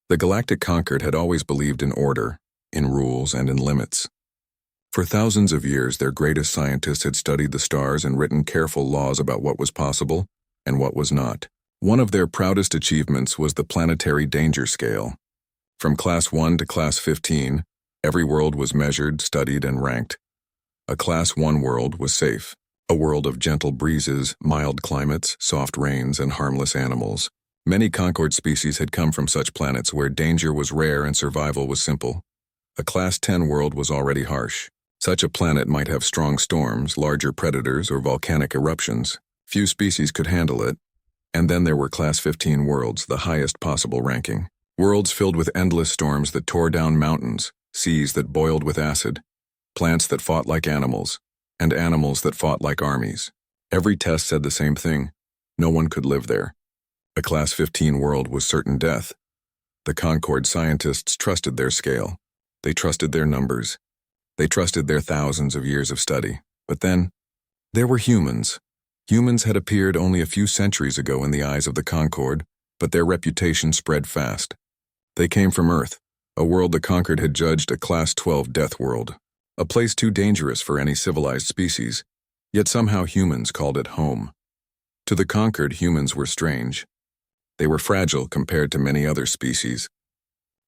The Galactic Conquered had always believed in order, in rules, and in limits. For thousands of years, their greatest scientists had studied the stars and written careful laws about what was possible and what was not. One of their proudest achievements was the planetary danger scale. From Class 1 to Class 15, every world was measured, studied, and ranked. A Class 1 world was safe, a world of gentle breezes, mild climates, soft rains, and harmless animals. Many Concord species had come from such planets where danger was rare and survival was simple. A Class 10 world was already harsh. Such a planet might have strong storms, larger predators, or volcanic eruptions. Few species could handle it. And then there were Class 15 worlds, the highest possible ranking. Worlds filled with endless storms that tore down mountains, seas that boiled with acid, plants that fought like animals, and animals that fought like armies. Every test said the same thing. No one could live there. A Class 15 world was certain death. The Concord scientists trusted their scale. They trusted their numbers. They trusted their thousands of years of study. But then, there were humans. Humans had appeared only a few centuries ago in the eyes of the Concord, but their reputation spread fast. They came from Earth, a world the Concord had judged a Class 12 death world, a place too dangerous for any civilized species, yet somehow humans called it home. To the Concord, humans were strange. They were fragile compared to many other species.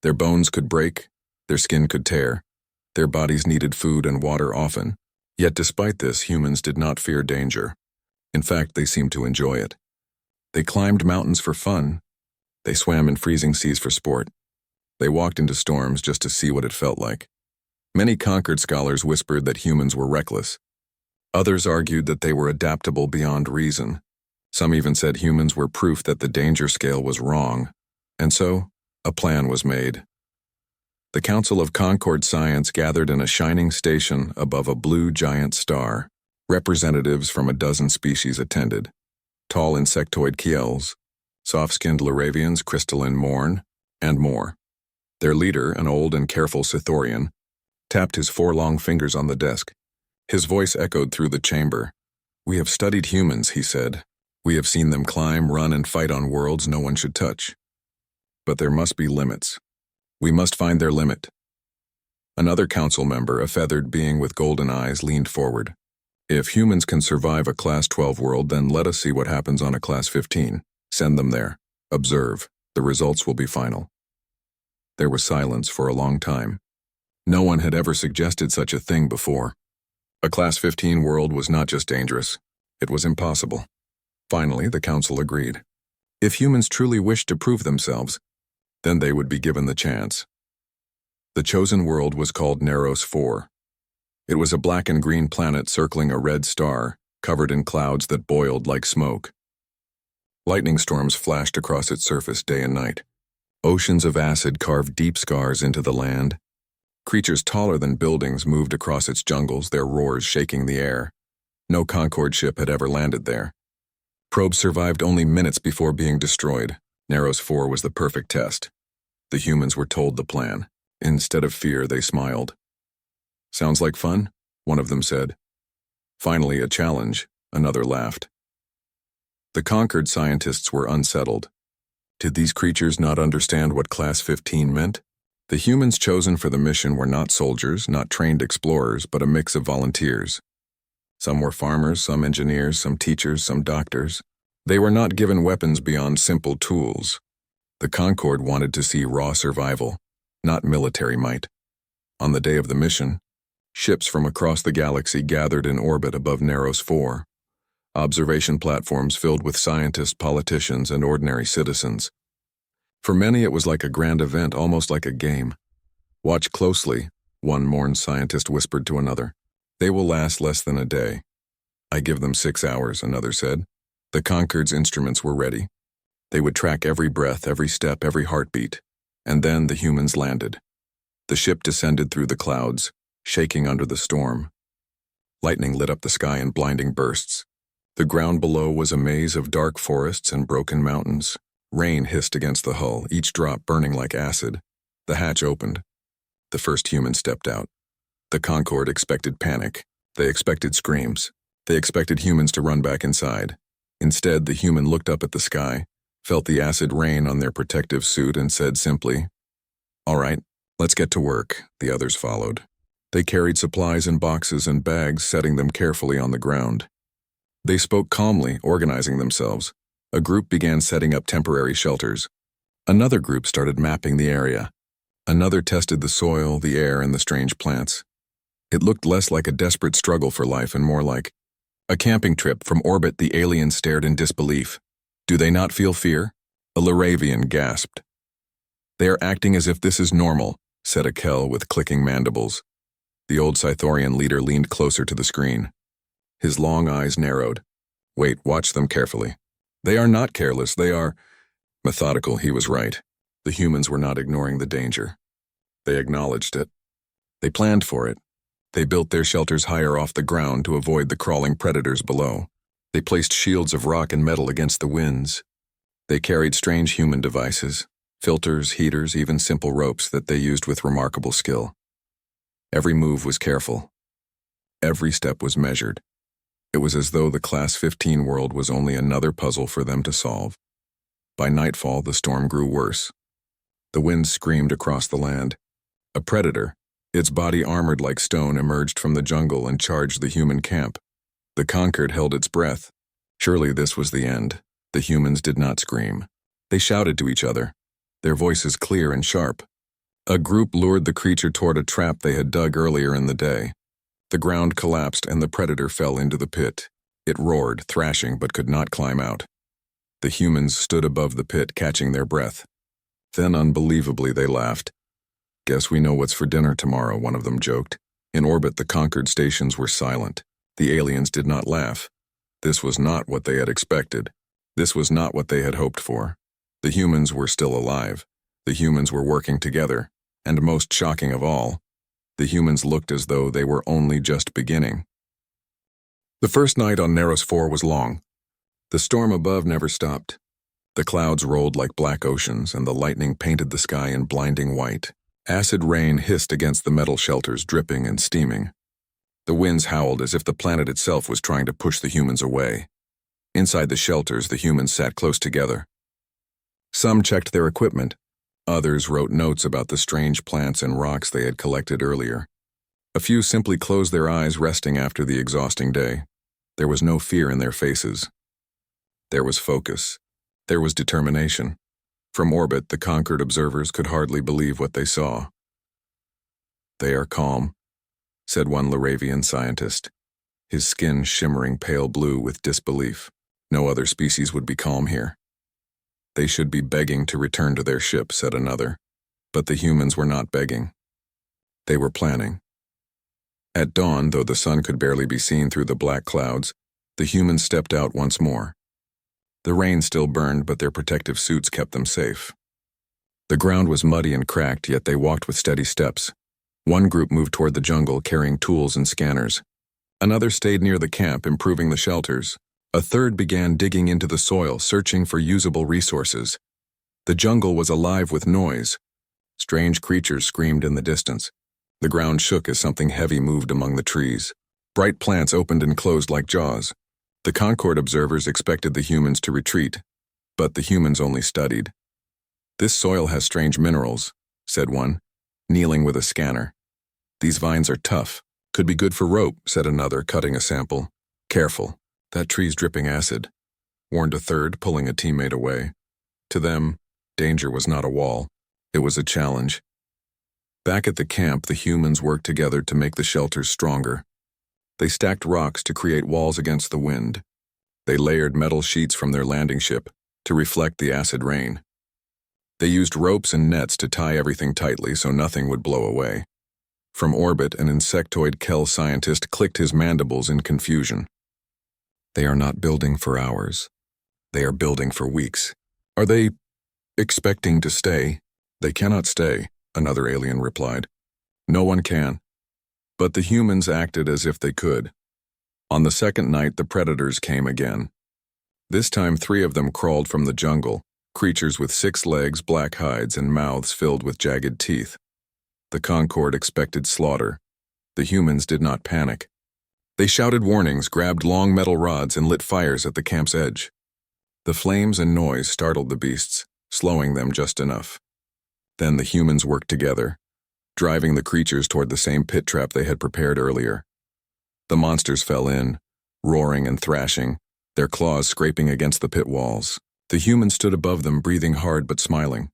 Their bones could break, their skin could tear, their bodies needed food and water often, yet despite this, humans did not fear danger. In fact, they seemed to enjoy it. They climbed mountains for fun. They swam in freezing seas for sport. They walked into storms just to see what it felt like. Many Concord scholars whispered that humans were reckless. Others argued that they were adaptable beyond reason. Some even said humans were proof that the danger scale was wrong. And so, a plan was made. The Council of Concord Science gathered in a shining station above a blue giant star. Representatives from a dozen species attended. Tall insectoid Kiels, soft-skinned Laravians, crystalline Morn, and more. Their leader, an old and careful Sithorian, tapped his 4 long fingers on the desk. His voice echoed through the chamber. "We have studied humans," he said. "We have seen them climb, run, and fight on worlds no one should touch. But there must be limits. We must find their limit." Another council member, a feathered being with golden eyes, leaned forward. "If humans can survive a Class 12 world, then let us see what happens on a Class 15. Send them there. Observe. The results will be final." There was silence for a long time. No one had ever suggested such a thing before. A Class 15 world was not just dangerous, it was impossible. Finally, the council agreed. If humans truly wished to prove themselves, then they would be given the chance. The chosen world was called Neros 4. It was a black and green planet circling a red star, covered in clouds that boiled like smoke. Lightning storms flashed across its surface day and night. Oceans of acid carved deep scars into the land. Creatures taller than buildings moved across its jungles, their roars shaking the air. No Concord ship had ever landed there. Probes survived only minutes before being destroyed. Neros 4 was the perfect test. The humans were told the plan. Instead of fear, they smiled. "Sounds like fun?" one of them said. "Finally, a challenge," another laughed. The Concord scientists were unsettled. Did these creatures not understand what Class 15 meant? The humans chosen for the mission were not soldiers, not trained explorers, but a mix of volunteers. Some were farmers, some engineers, some teachers, some doctors. They were not given weapons beyond simple tools. The Concord wanted to see raw survival, not military might. On the day of the mission, ships from across the galaxy gathered in orbit above Neros 4. Observation platforms filled with scientists, politicians, and ordinary citizens. For many, it was like a grand event, almost like a game. "Watch closely," one Morn scientist whispered to another. "They will last less than a day." "I give them 6 hours," another said. The Concord's instruments were ready. They would track every breath, every step, every heartbeat. And then the humans landed. The ship descended through the clouds, shaking under the storm. Lightning lit up the sky in blinding bursts. The ground below was a maze of dark forests and broken mountains. Rain hissed against the hull, each drop burning like acid. The hatch opened. The first human stepped out. The Concord expected panic. They expected screams. They expected humans to run back inside. Instead, the human looked up at the sky. felt the acid rain on their protective suit, and said simply, "All right, let's get to work." The others followed. They carried supplies in boxes and bags, setting them carefully on the ground. They spoke calmly, organizing themselves. A group began setting up temporary shelters. Another group started mapping the area. Another tested the soil, the air, and the strange plants. It looked less like a desperate struggle for life and more like a camping trip. From orbit, the aliens stared in disbelief. "Do they not feel fear?" A Laravian gasped. "They are acting as if this is normal," said a Kel with clicking mandibles. The old Scythorian leader leaned closer to the screen. His long eyes narrowed. "Wait, watch them carefully. They are not careless, they are methodical." He was right. The humans were not ignoring the danger. They acknowledged it. They planned for it. They built their shelters higher off the ground to avoid the crawling predators below. They placed shields of rock and metal against the winds. They carried strange human devices, filters, heaters, even simple ropes that they used with remarkable skill. Every move was careful. Every step was measured. It was as though the Class 15 world was only another puzzle for them to solve. By nightfall, the storm grew worse. The wind screamed across the land. A predator, its body armored like stone, emerged from the jungle and charged the human camp. The conquered held its breath. Surely this was the end. The humans did not scream. They shouted to each other, their voices clear and sharp. A group lured the creature toward a trap they had dug earlier in the day. The ground collapsed and the predator fell into the pit. It roared, thrashing, but could not climb out. The humans stood above the pit, catching their breath. Then, unbelievably, they laughed. "Guess we know what's for dinner tomorrow," one of them joked. In orbit, the conquered stations were silent. The aliens did not laugh. This was not what they had expected. This was not what they had hoped for. The humans were still alive. The humans were working together. And most shocking of all, the humans looked as though they were only just beginning. The first night on Neros 4 was long. The storm above never stopped. The clouds rolled like black oceans, and the lightning painted the sky in blinding white. Acid rain hissed against the metal shelters, dripping and steaming. The winds howled as if the planet itself was trying to push the humans away. Inside the shelters, the humans sat close together. Some checked their equipment. Others wrote notes about the strange plants and rocks they had collected earlier. A few simply closed their eyes, resting after the exhausting day. There was no fear in their faces. There was focus. There was determination. From orbit, the conquered observers could hardly believe what they saw. "They are calm," said one Laravian scientist, his skin shimmering pale blue with disbelief. "No other species would be calm here." "They should be begging to return to their ship," said another. But the humans were not begging. They were planning. At dawn, though the sun could barely be seen through the black clouds, the humans stepped out once more. The rain still burned, but their protective suits kept them safe. The ground was muddy and cracked, yet they walked with steady steps. One group moved toward the jungle, carrying tools and scanners. Another stayed near the camp, improving the shelters. A third began digging into the soil, searching for usable resources. The jungle was alive with noise. Strange creatures screamed in the distance. The ground shook as something heavy moved among the trees. Bright plants opened and closed like jaws. The Concord observers expected the humans to retreat, but the humans only studied. "This soil has strange minerals," said one, kneeling with a scanner. "These vines are tough. Could be good for rope," said another, cutting a sample. "Careful, that tree's dripping acid," warned a third, pulling a teammate away. To them, danger was not a wall. It was a challenge. Back at the camp, the humans worked together to make the shelters stronger. They stacked rocks to create walls against the wind. They layered metal sheets from their landing ship to reflect the acid rain. They used ropes and nets to tie everything tightly so nothing would blow away. From orbit, an insectoid Kel scientist clicked his mandibles in confusion. "They are not building for hours. They are building for weeks. Are they expecting to stay?" "They cannot stay," another alien replied. "No one can." But the humans acted as if they could. On the second night, the predators came again. This time, 3 of them crawled from the jungle, creatures with 6 legs, black hides, and mouths filled with jagged teeth. The Concord expected slaughter. The humans did not panic. They shouted warnings, grabbed long metal rods, and lit fires at the camp's edge. The flames and noise startled the beasts, slowing them just enough. Then the humans worked together, driving the creatures toward the same pit trap they had prepared earlier. The monsters fell in, roaring and thrashing, their claws scraping against the pit walls. The humans stood above them, breathing hard but smiling.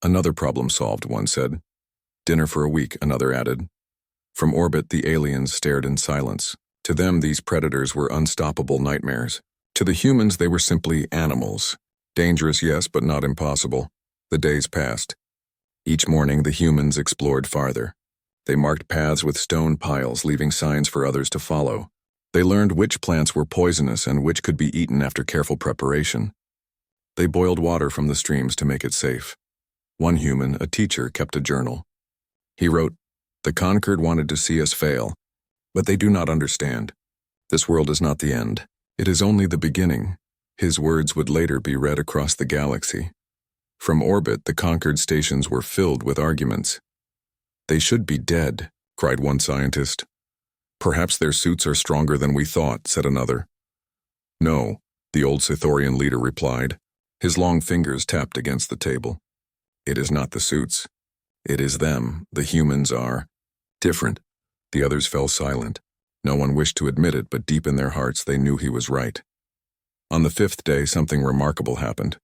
Another problem solved, one said. Dinner for a week, another added. From orbit, the aliens stared in silence. To them, these predators were unstoppable nightmares. To the humans, they were simply animals. Dangerous, yes, but not impossible. The days passed. Each morning, the humans explored farther. They marked paths with stone piles, leaving signs for others to follow. They learned which plants were poisonous and which could be eaten after careful preparation. They boiled water from the streams to make it safe. One human, a teacher, kept a journal. He wrote, "The conquered wanted to see us fail, but they do not understand. This world is not the end. It is only the beginning." His words would later be read across the galaxy. From orbit, the conquered stations were filled with arguments. "They should be dead," cried one scientist. "Perhaps their suits are stronger than we thought," said another. "No," the old Sithorian leader replied. His long fingers tapped against the table. "It is not the suits. It is them. The humans are different." The others fell silent. No one wished to admit it, but deep in their hearts they knew he was right. On the 5th day, something remarkable happened.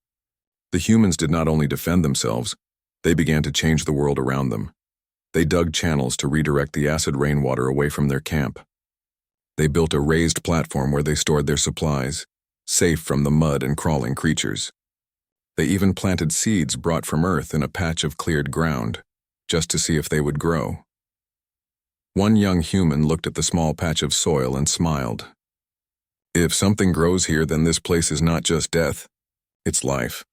The humans did not only defend themselves, they began to change the world around them. They dug channels to redirect the acid rainwater away from their camp. They built a raised platform where they stored their supplies, safe from the mud and crawling creatures. They even planted seeds brought from Earth in a patch of cleared ground, just to see if they would grow. One young human looked at the small patch of soil and smiled. "If something grows here, then this place is not just death, it's life."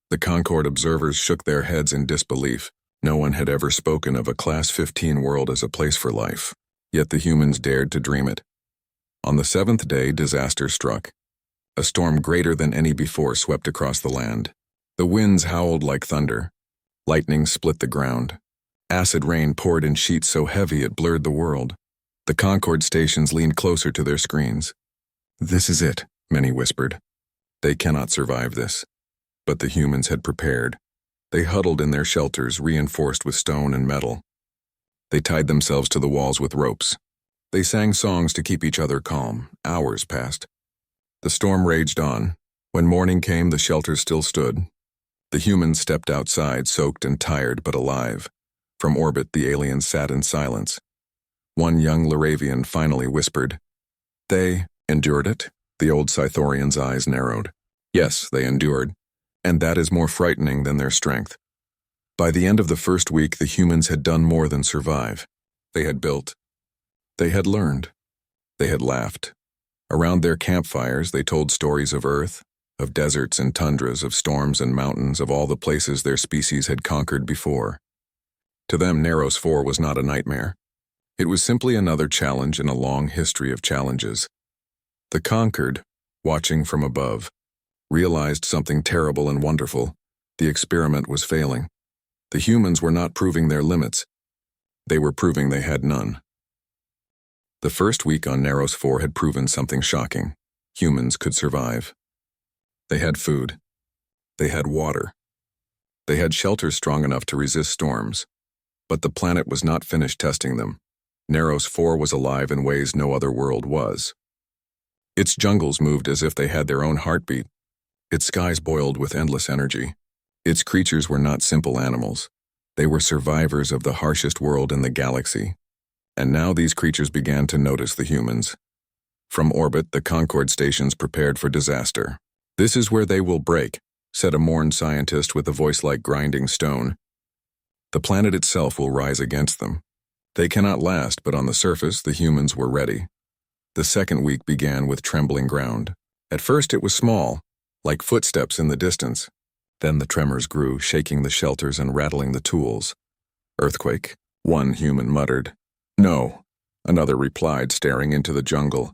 The Concord observers shook their heads in disbelief. No one had ever spoken of a Class 15 world as a place for life, yet the humans dared to dream it. On the 7th day, disaster struck. A storm greater than any before swept across the land. The winds howled like thunder. Lightning split the ground. Acid rain poured in sheets so heavy it blurred the world. The Concord stations leaned closer to their screens. "This is it," many whispered. "They cannot survive this." But the humans had prepared. They huddled in their shelters, reinforced with stone and metal. They tied themselves to the walls with ropes. They sang songs to keep each other calm. Hours passed. The storm raged on. When morning came, the shelters still stood. The humans stepped outside, soaked and tired but alive. From orbit, the aliens sat in silence. One young Laravian finally whispered, "They endured it?" The old Scythorian's eyes narrowed. "Yes, they endured. And that is more frightening than their strength." By the end of the first week, the humans had done more than survive. They had built. They had learned. They had laughed. Around their campfires, they told stories of Earth, of deserts and tundras, of storms and mountains, of all the places their species had conquered before. To them, Naros 4 was not a nightmare. It was simply another challenge in a long history of challenges. The conquered, watching from above, realized something terrible and wonderful. The experiment was failing. The humans were not proving their limits. They were proving they had none. The first week on Naros 4 had proven something shocking. Humans could survive. They had food. They had water. They had shelters strong enough to resist storms. But the planet was not finished testing them. Naros 4 was alive in ways no other world was. Its jungles moved as if they had their own heartbeat. Its skies boiled with endless energy. Its creatures were not simple animals. They were survivors of the harshest world in the galaxy. And now these creatures began to notice the humans. From orbit, the Concord stations prepared for disaster. "This is where they will break," said a mourned scientist with a voice like grinding stone. "The planet itself will rise against them. They cannot last, but on the surface, the humans were ready." The second week began with trembling ground. At first it was small, like footsteps in the distance. Then the tremors grew, shaking the shelters and rattling the tools. "Earthquake," one human muttered. "No," another replied, staring into the jungle.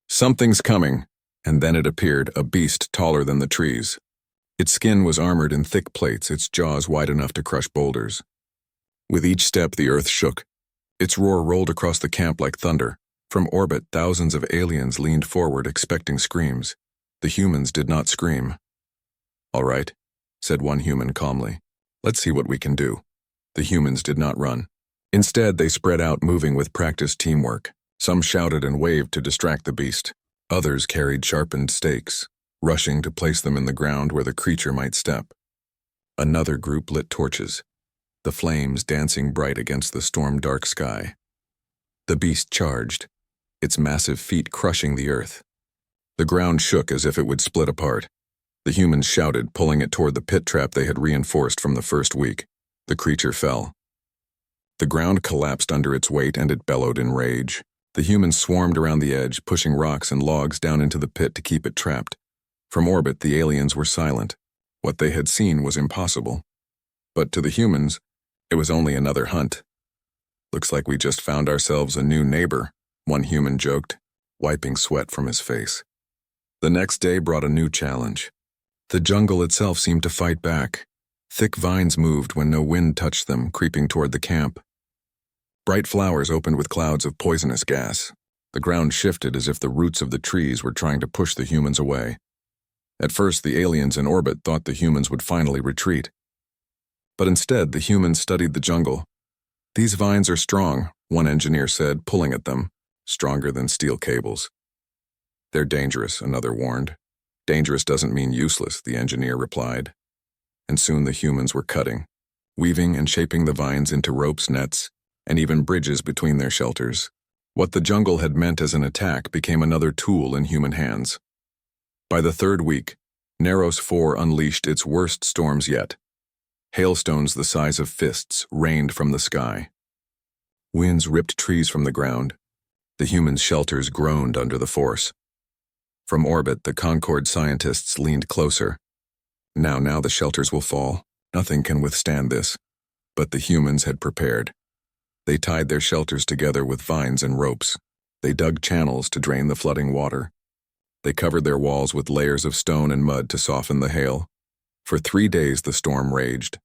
"Something's coming." And then it appeared, a beast taller than the trees. Its skin was armored in thick plates, its jaws wide enough to crush boulders. With each step, the earth shook. Its roar rolled across the camp like thunder. From orbit, thousands of aliens leaned forward, expecting screams. The humans did not scream. "All right," said one human calmly. "Let's see what we can do." The humans did not run. Instead, they spread out, moving with practiced teamwork. Some shouted and waved to distract the beast. Others carried sharpened stakes, rushing to place them in the ground where the creature might step. Another group lit torches, the flames dancing bright against the storm-dark sky. The beast charged, its massive feet crushing the earth. The ground shook as if it would split apart. The humans shouted, pulling it toward the pit trap they had reinforced from the first week. The creature fell. The ground collapsed under its weight and it bellowed in rage. The humans swarmed around the edge, pushing rocks and logs down into the pit to keep it trapped. From orbit, the aliens were silent. What they had seen was impossible. But to the humans, it was only another hunt. "Looks like we just found ourselves a new neighbor," one human joked, wiping sweat from his face. The next day brought a new challenge. The jungle itself seemed to fight back. Thick vines moved when no wind touched them, creeping toward the camp. Bright flowers opened with clouds of poisonous gas. The ground shifted as if the roots of the trees were trying to push the humans away. At first, the aliens in orbit thought the humans would finally retreat. But instead, the humans studied the jungle. "These vines are strong," one engineer said, pulling at them, "stronger than steel cables." "They're dangerous," another warned. "Dangerous doesn't mean useless," the engineer replied. And soon the humans were cutting, weaving and shaping the vines into ropes, nets, and even bridges between their shelters. What the jungle had meant as an attack became another tool in human hands. By the third week, Narros 4 unleashed its worst storms yet. Hailstones the size of fists rained from the sky. Winds ripped trees from the ground. The humans' shelters groaned under the force. From orbit, the Concord scientists leaned closer. Now the shelters will fall. Nothing can withstand this. But the humans had prepared. They tied their shelters together with vines and ropes. They dug channels to drain the flooding water. They covered their walls with layers of stone and mud to soften the hail. For 3 days the storm raged.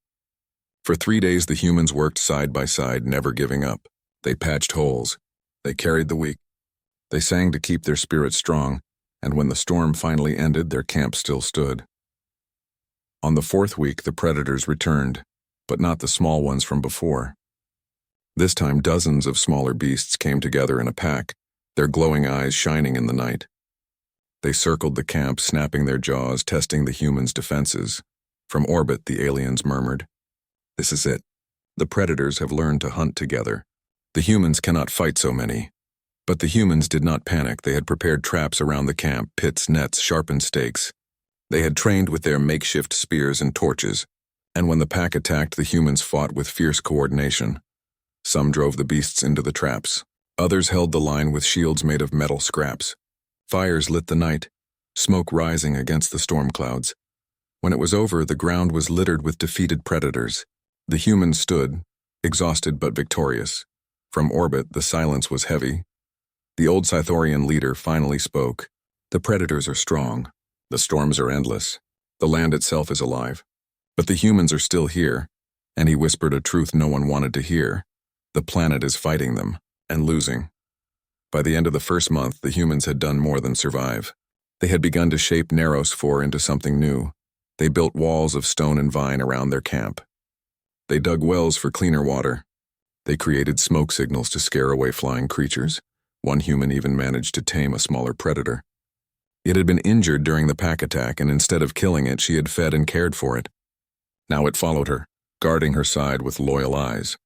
For 3 days the humans worked side by side, never giving up. They patched holes. They carried the weak. They sang to keep their spirits strong, and when the storm finally ended, their camp still stood. On the 4th week, the predators returned, but not the small ones from before. This time, dozens of smaller beasts came together in a pack, their glowing eyes shining in the night. They circled the camp, snapping their jaws, testing the humans' defenses. From orbit, the aliens murmured, "This is it. The predators have learned to hunt together. The humans cannot fight so many." But the humans did not panic. They had prepared traps around the camp, pits, nets, sharpened stakes. They had trained with their makeshift spears and torches, and when the pack attacked, the humans fought with fierce coordination. Some drove the beasts into the traps. Others held the line with shields made of metal scraps. Fires lit the night, smoke rising against the storm clouds. When it was over, the ground was littered with defeated predators. The humans stood, exhausted but victorious. From orbit, the silence was heavy. The old Scythorian leader finally spoke. "The predators are strong. The storms are endless. The land itself is alive. But the humans are still here," and he whispered a truth no one wanted to hear. "The planet is fighting them, and losing." By the end of the first month, the humans had done more than survive. They had begun to shape Narros 4 into something new. They built walls of stone and vine around their camp. They dug wells for cleaner water. They created smoke signals to scare away flying creatures. One human even managed to tame a smaller predator. It had been injured during the pack attack, and instead of killing it, she had fed and cared for it. Now it followed her, guarding her side with loyal eyes.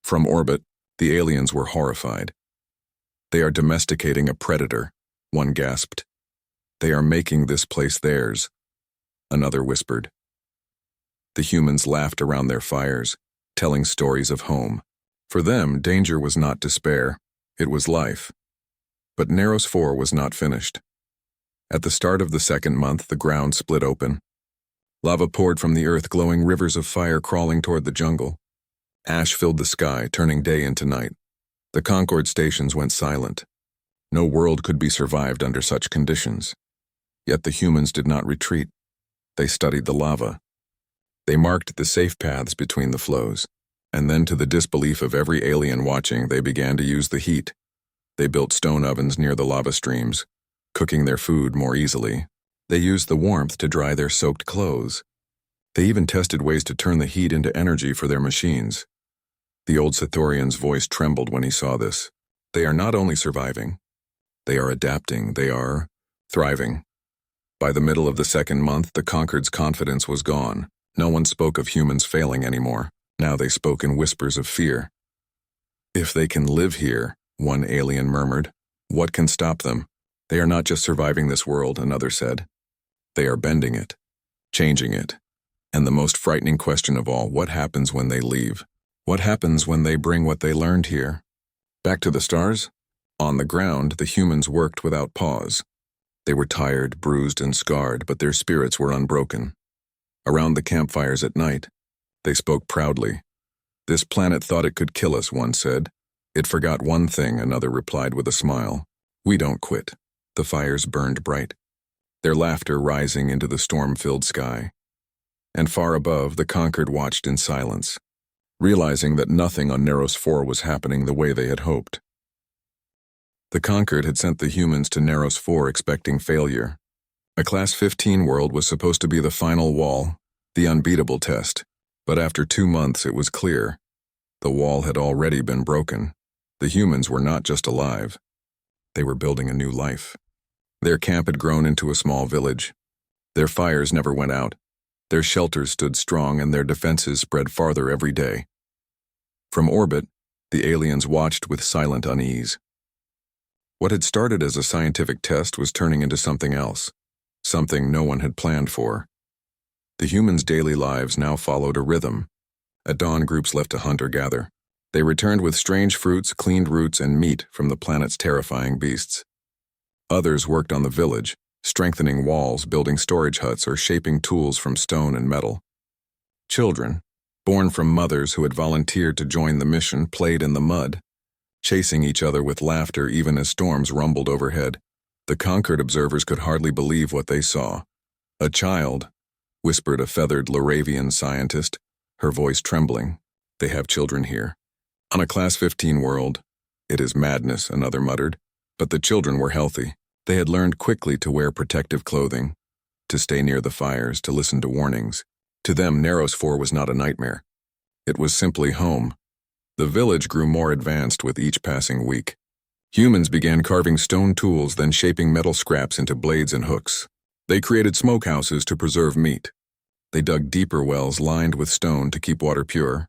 From orbit, the aliens were horrified. "They are domesticating a predator," one gasped. "They are making this place theirs," another whispered. The humans laughed around their fires, telling stories of home. For them, danger was not despair, it was life. But Narros 4 was not finished. At the start of the second month, the ground split open. Lava poured from the earth, glowing rivers of fire crawling toward the jungle. Ash filled the sky, turning day into night. The Concord stations went silent. No world could be survived under such conditions. Yet the humans did not retreat. They studied the lava. They marked the safe paths between the flows, and then to the disbelief of every alien watching, they began to use the heat. They built stone ovens near the lava streams, cooking their food more easily. They used the warmth to dry their soaked clothes. They even tested ways to turn the heat into energy for their machines. The old Sithorian's voice trembled when he saw this. They are not only surviving, they are adapting, they are thriving. By the middle of the second month, the Conquered's confidence was gone. No one spoke of humans failing anymore. Now they spoke in whispers of fear. If they can live here, one alien murmured, what can stop them? They are not just surviving this world, another said. They are bending it, changing it. And the most frightening question of all, what happens when they leave? What happens when they bring what they learned here? Back to the stars? On the ground, the humans worked without pause. They were tired, bruised, and scarred, but their spirits were unbroken. Around the campfires at night, they spoke proudly. This planet thought it could kill us, one said. It forgot one thing, another replied with a smile. We don't quit. The fires burned bright, their laughter rising into the storm-filled sky. And far above, the Conquered watched in silence, realizing that nothing on Neros 4 was happening the way they had hoped. The Conquered had sent the humans to Neros 4 expecting failure. A Class 15 world was supposed to be the final wall, the unbeatable test. But after 2 months, it was clear. The wall had already been broken. The humans were not just alive. They were building a new life. Their camp had grown into a small village. Their fires never went out. Their shelters stood strong and their defenses spread farther every day. From orbit, the aliens watched with silent unease. What had started as a scientific test was turning into something else, something no one had planned for. The humans' daily lives now followed a rhythm. At dawn, groups left to hunt or gather. They returned with strange fruits, cleaned roots, and meat from the planet's terrifying beasts. Others worked on the village, strengthening walls, building storage huts, or shaping tools from stone and metal. Children, born from mothers who had volunteered to join the mission, played in the mud, chasing each other with laughter even as storms rumbled overhead. The Conquered observers could hardly believe what they saw. A child, whispered a feathered Lauravian scientist, her voice trembling. They have children here. On a Class 15 world, it is madness, another muttered. But the children were healthy. They had learned quickly to wear protective clothing, to stay near the fires, to listen to warnings. To them, Neros 4 was not a nightmare. It was simply home. The village grew more advanced with each passing week. Humans began carving stone tools, then shaping metal scraps into blades and hooks. They created smokehouses to preserve meat. They dug deeper wells lined with stone to keep water pure.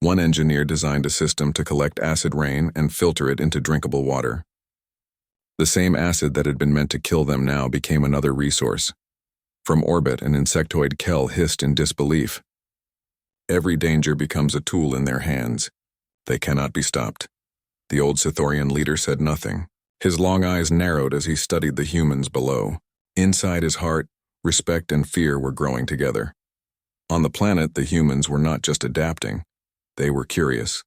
One engineer designed a system to collect acid rain and filter it into drinkable water. The same acid that had been meant to kill them now became another resource. From orbit, an insectoid Kel hissed in disbelief. Every danger becomes a tool in their hands. They cannot be stopped. The old Sithorian leader said nothing. His long eyes narrowed as he studied the humans below. Inside his heart, respect and fear were growing together. On the planet, the humans were not just adapting. They were curious.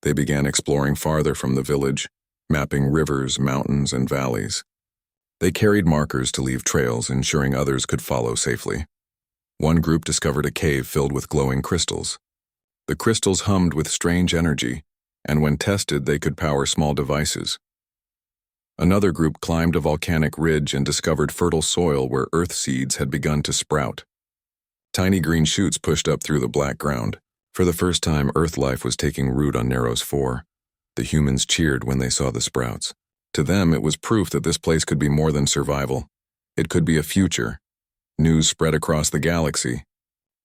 They began exploring farther from the village, mapping rivers, mountains, and valleys. They carried markers to leave trails, ensuring others could follow safely. One group discovered a cave filled with glowing crystals. The crystals hummed with strange energy, and when tested, they could power small devices. Another group climbed a volcanic ridge and discovered fertile soil where earth seeds had begun to sprout. Tiny green shoots pushed up through the black ground. For the first time, Earth life was taking root on Neros 4. The humans cheered when they saw the sprouts. To them, it was proof that this place could be more than survival. It could be a future. News spread across the galaxy.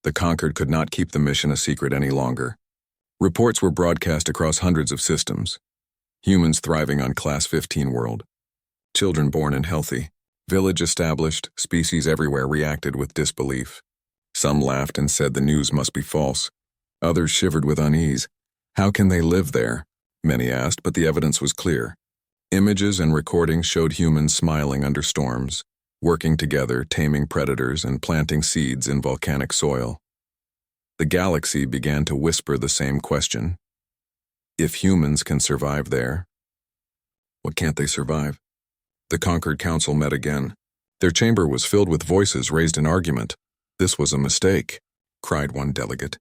The Conquered could not keep the mission a secret any longer. Reports were broadcast across hundreds of systems. Humans thriving on Class 15 world. Children born and healthy. Village established, species everywhere reacted with disbelief. Some laughed and said the news must be false. Others shivered with unease. How can they live there? Many asked, but the evidence was clear. Images and recordings showed humans smiling under storms, working together, taming predators, and planting seeds in volcanic soil. The galaxy began to whisper the same question. If humans can survive there, what can't they survive? The Conquered Council met again. Their chamber was filled with voices raised in argument. This was a mistake, cried one delegate.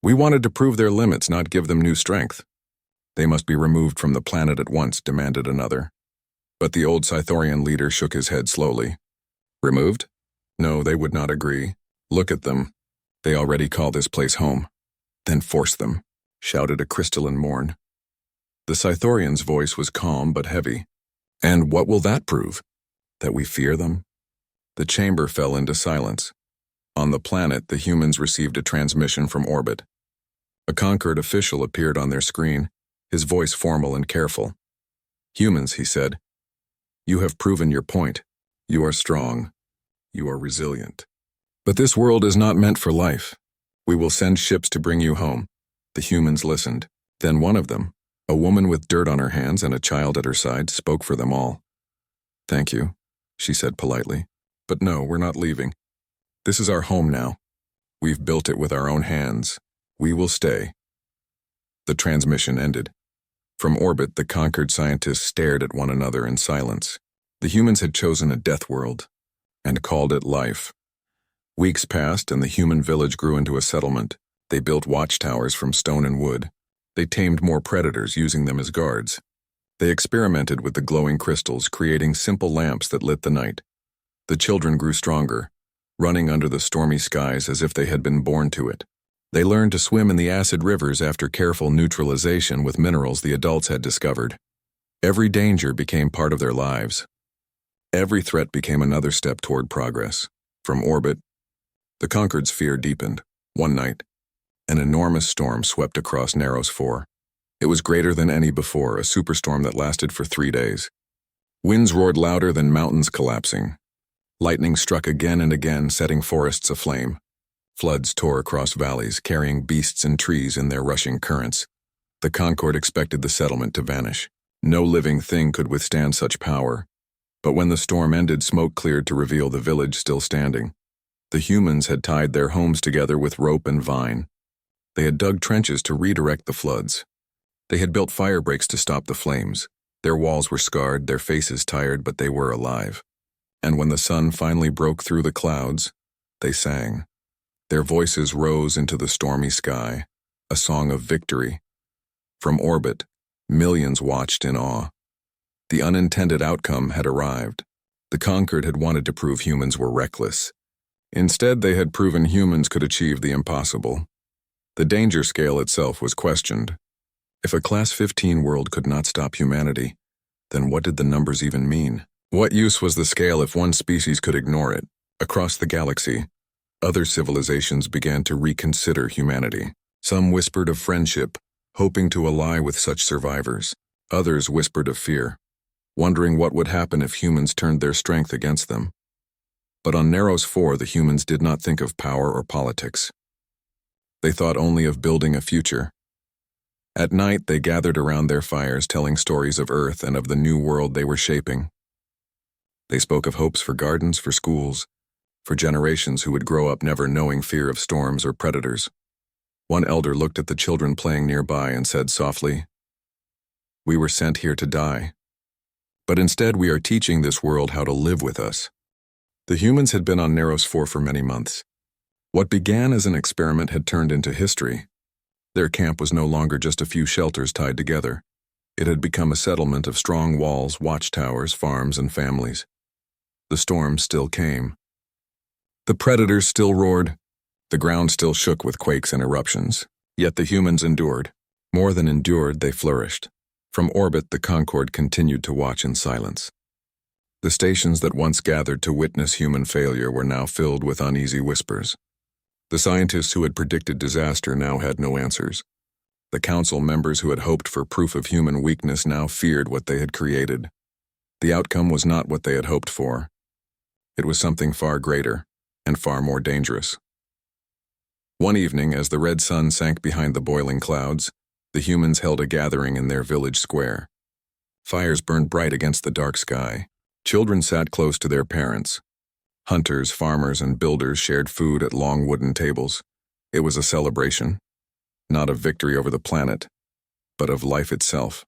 We wanted to prove their limits, not give them new strength. They must be removed from the planet at once, demanded another. But the old Scythorian leader shook his head slowly. Removed? No, they would not agree. Look at them. They already call this place home. Then force them, shouted a crystalline morn. The Scythorian's voice was calm but heavy. And what will that prove? That we fear them? The chamber fell into silence. On the planet, the humans received a transmission from orbit. A conquered official appeared on their screen, his voice formal and careful. Humans, he said, you have proven your point. You are strong. You are resilient. But this world is not meant for life. We will send ships to bring you home. The humans listened. Then one of them, a woman with dirt on her hands and a child at her side, spoke for them all. Thank you, she said politely. But no, we're not leaving. This is our home now. We've built it with our own hands. We will stay. The transmission ended. From orbit, the conquered scientists stared at one another in silence. The humans had chosen a death world and called it life. Weeks passed and the human village grew into a settlement. They built watchtowers from stone and wood. They tamed more predators, using them as guards. They experimented with the glowing crystals, creating simple lamps that lit the night. The children grew stronger, running under the stormy skies as if they had been born to it. They learned to swim in the acid rivers after careful neutralization with minerals the adults had discovered. Every danger became part of their lives. Every threat became another step toward progress. From orbit, the Conquered's fear deepened. One night, an enormous storm swept across Naros 4. It was greater than any before, a superstorm that lasted for 3 days. Winds roared louder than mountains collapsing. Lightning struck again and again, setting forests aflame. Floods tore across valleys, carrying beasts and trees in their rushing currents. The Concord expected the settlement to vanish. No living thing could withstand such power. But when the storm ended, smoke cleared to reveal the village still standing. The humans had tied their homes together with rope and vine. They had dug trenches to redirect the floods. They had built fire breaks to stop the flames. Their walls were scarred, their faces tired, but they were alive. And when the sun finally broke through the clouds, they sang. Their voices rose into the stormy sky, a song of victory. From orbit, millions watched in awe. The unintended outcome had arrived. The Conquered had wanted to prove humans were reckless. Instead, they had proven humans could achieve the impossible. The danger scale itself was questioned. If a Class 15 world could not stop humanity, then what did the numbers even mean? What use was the scale if one species could ignore it? Across the galaxy, other civilizations began to reconsider humanity. Some whispered of friendship, hoping to ally with such survivors. Others whispered of fear, wondering what would happen if humans turned their strength against them. But on Naros 4, the humans did not think of power or politics. They thought only of building a future. At night, they gathered around their fires, telling stories of Earth and of the new world they were shaping. They spoke of hopes for gardens, for schools, for generations who would grow up never knowing fear of storms or predators. One elder looked at the children playing nearby and said softly, "We were sent here to die. But instead we are teaching this world how to live with us." The humans had been on Naros 4 for many months. What began as an experiment had turned into history. Their camp was no longer just a few shelters tied together. It had become a settlement of strong walls, watchtowers, farms, and families. The storm still came. The predators still roared. The ground still shook with quakes and eruptions. Yet the humans endured. More than endured, they flourished. From orbit, the Concorde continued to watch in silence. The stations that once gathered to witness human failure were now filled with uneasy whispers. The scientists who had predicted disaster now had no answers. The council members who had hoped for proof of human weakness now feared what they had created. The outcome was not what they had hoped for. It was something far greater and far more dangerous. One evening, as the red sun sank behind the boiling clouds, the humans held a gathering in their village square. Fires burned bright against the dark sky. Children sat close to their parents. Hunters, farmers, and builders shared food at long wooden tables. It was a celebration, not of victory over the planet, but of life itself.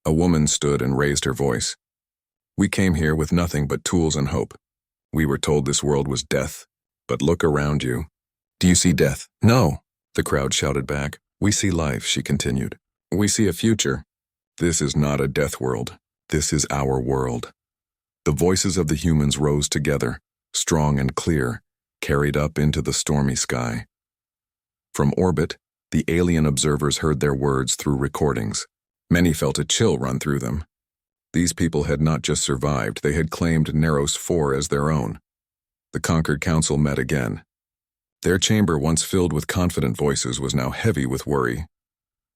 A woman stood and raised her voice. "We came here with nothing but tools and hope. We were told this world was death, but look around you. Do you see death?" "No," the crowd shouted back. "We see life," she continued. "We see a future. This is not a death world. This is our world." The voices of the humans rose together, strong and clear. carried up into the stormy sky. From orbit, the alien observers heard their words through recordings. Many felt a chill run through them. These people had not just survived, they had claimed Neros 4 as their own. The conquered council met again. Their chamber, once filled with confident voices, was now heavy with worry.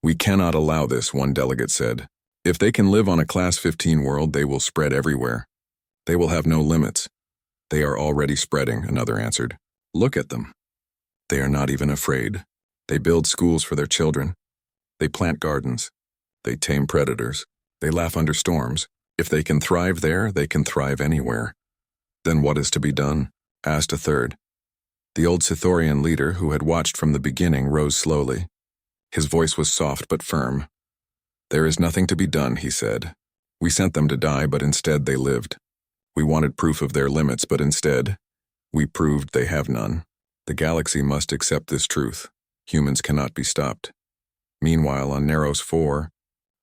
"We cannot allow this," one delegate said. "If they can live on a Class 15 world, they will spread everywhere. They will have no limits." "They are already spreading," another answered. "Look at them. They are not even afraid. They build schools for their children. They plant gardens. They tame predators. They laugh under storms. If they can thrive there, they can thrive anywhere." "Then what is to be done?" asked a third. The old Sithorian leader, who had watched from the beginning, rose slowly. His voice was soft but firm. "There is nothing to be done," he said. "We sent them to die, but instead they lived. We wanted proof of their limits, but instead, we proved they have none. The galaxy must accept this truth. Humans cannot be stopped." Meanwhile, on Neros 4,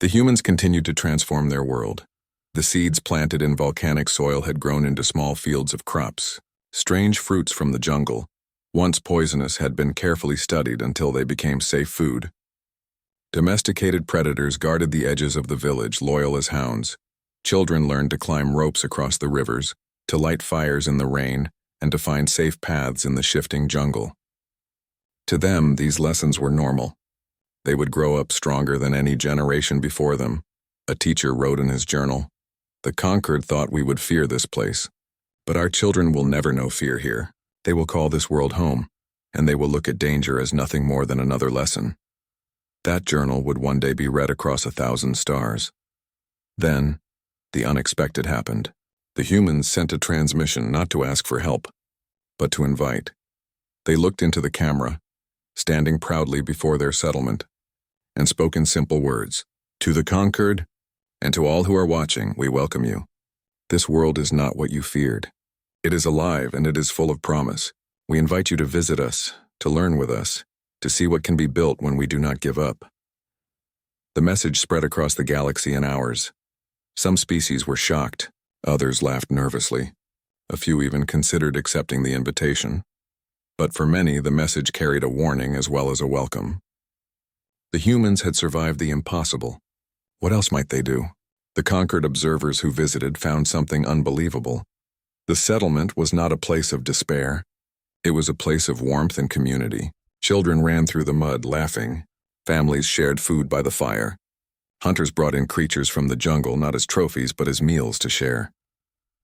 the humans continued to transform their world. The seeds planted in volcanic soil had grown into small fields of crops. Strange fruits from the jungle, once poisonous, had been carefully studied until they became safe food. Domesticated predators guarded the edges of the village, loyal as hounds. Children learned to climb ropes across the rivers, to light fires in the rain, and to find safe paths in the shifting jungle. To them, these lessons were normal. They would grow up stronger than any generation before them. A teacher wrote in his journal, "The conquered thought we would fear this place. But our children will never know fear here. They will call this world home, and they will look at danger as nothing more than another lesson." That journal would one day be read across 1,000 stars. Then, the unexpected happened. The humans sent a transmission not to ask for help, but to invite. They looked into the camera, standing proudly before their settlement, and spoke in simple words. "To the conquered, and to all who are watching, we welcome you. This world is not what you feared. It is alive and it is full of promise. We invite you to visit us, to learn with us, to see what can be built when we do not give up." The message spread across the galaxy in hours. Some species were shocked, others laughed nervously. A few even considered accepting the invitation. But for many, the message carried a warning as well as a welcome. The humans had survived the impossible. What else might they do? The conquered observers who visited found something unbelievable. The settlement was not a place of despair. It was a place of warmth and community. Children ran through the mud, laughing. Families shared food by the fire. Hunters brought in creatures from the jungle, not as trophies, but as meals to share.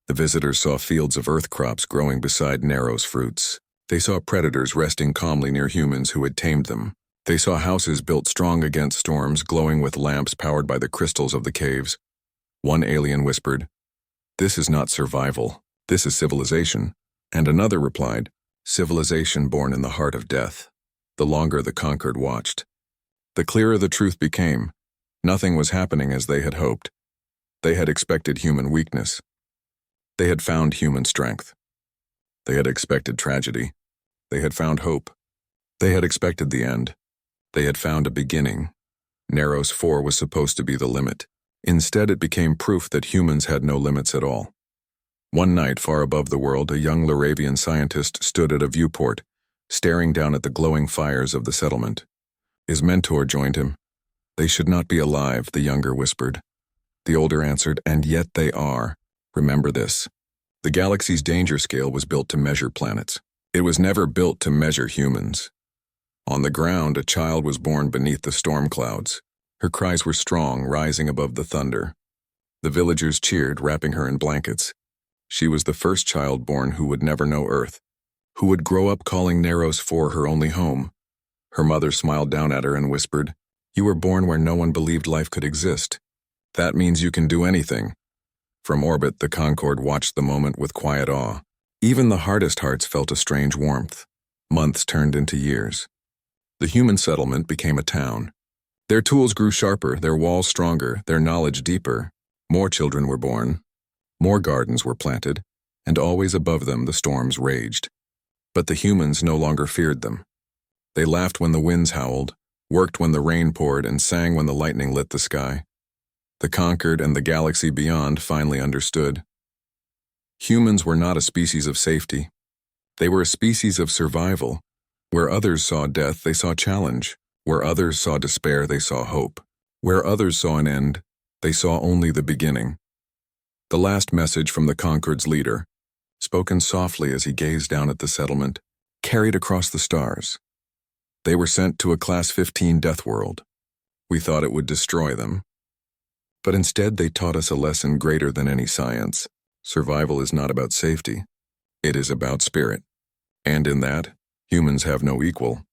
The visitors saw fields of earth crops growing beside Neros fruits. They saw predators resting calmly near humans who had tamed them. They saw houses built strong against storms, glowing with lamps powered by the crystals of the caves. One alien whispered, "This is not survival. This is civilization." And another replied, "Civilization born in the heart of death." The longer the conquered watched, the clearer the truth became. Nothing was happening as they had hoped. They had expected human weakness. They had found human strength. They had expected tragedy. They had found hope. They had expected the end. They had found a beginning. Neros 4 was supposed to be the limit. Instead, it became proof that humans had no limits at all. One night, far above the world, a young Laravian scientist stood at a viewport, staring down at the glowing fires of the settlement. His mentor joined him. "They should not be alive," the younger whispered. The older answered, "And yet they are. Remember this. The galaxy's danger scale was built to measure planets. It was never built to measure humans." On the ground, a child was born beneath the storm clouds. Her cries were strong, rising above the thunder. The villagers cheered, wrapping her in blankets. She was the first child born who would never know Earth, who would grow up calling Neros 4 her only home. Her mother smiled down at her and whispered, "You were born where no one believed life could exist. That means you can do anything." From orbit, the Concorde watched the moment with quiet awe. Even the hardest hearts felt a strange warmth. Months turned into years. The human settlement became a town. Their tools grew sharper, their walls stronger, their knowledge deeper. More children were born. More gardens were planted, and always above them the storms raged. But the humans no longer feared them. They laughed when the winds howled, worked when the rain poured, and sang when the lightning lit the sky. The conquered and the galaxy beyond finally understood. Humans were not a species of safety. They were a species of survival. Where others saw death, they saw challenge. Where others saw despair, they saw hope. Where others saw an end, they saw only the beginning. The last message from the Concord's leader, spoken softly as he gazed down at the settlement, carried across the stars. They were sent to a Class 15 Deathworld. We thought it would destroy them. But instead they taught us a lesson greater than any science. Survival is not about safety. It is about spirit. And in that, humans have no equal.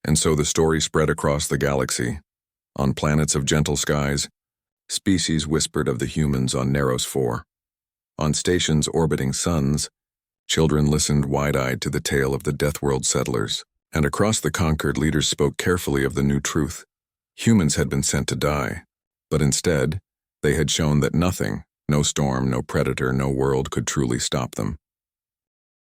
And so the story spread across the galaxy. On planets of gentle skies, species whispered of the humans on Neros 4. On stations orbiting suns, children listened wide-eyed to the tale of the Deathworld settlers. And across the Concord, leaders spoke carefully of the new truth. Humans had been sent to die, but instead, they had shown that nothing, no storm, no predator, no world could truly stop them.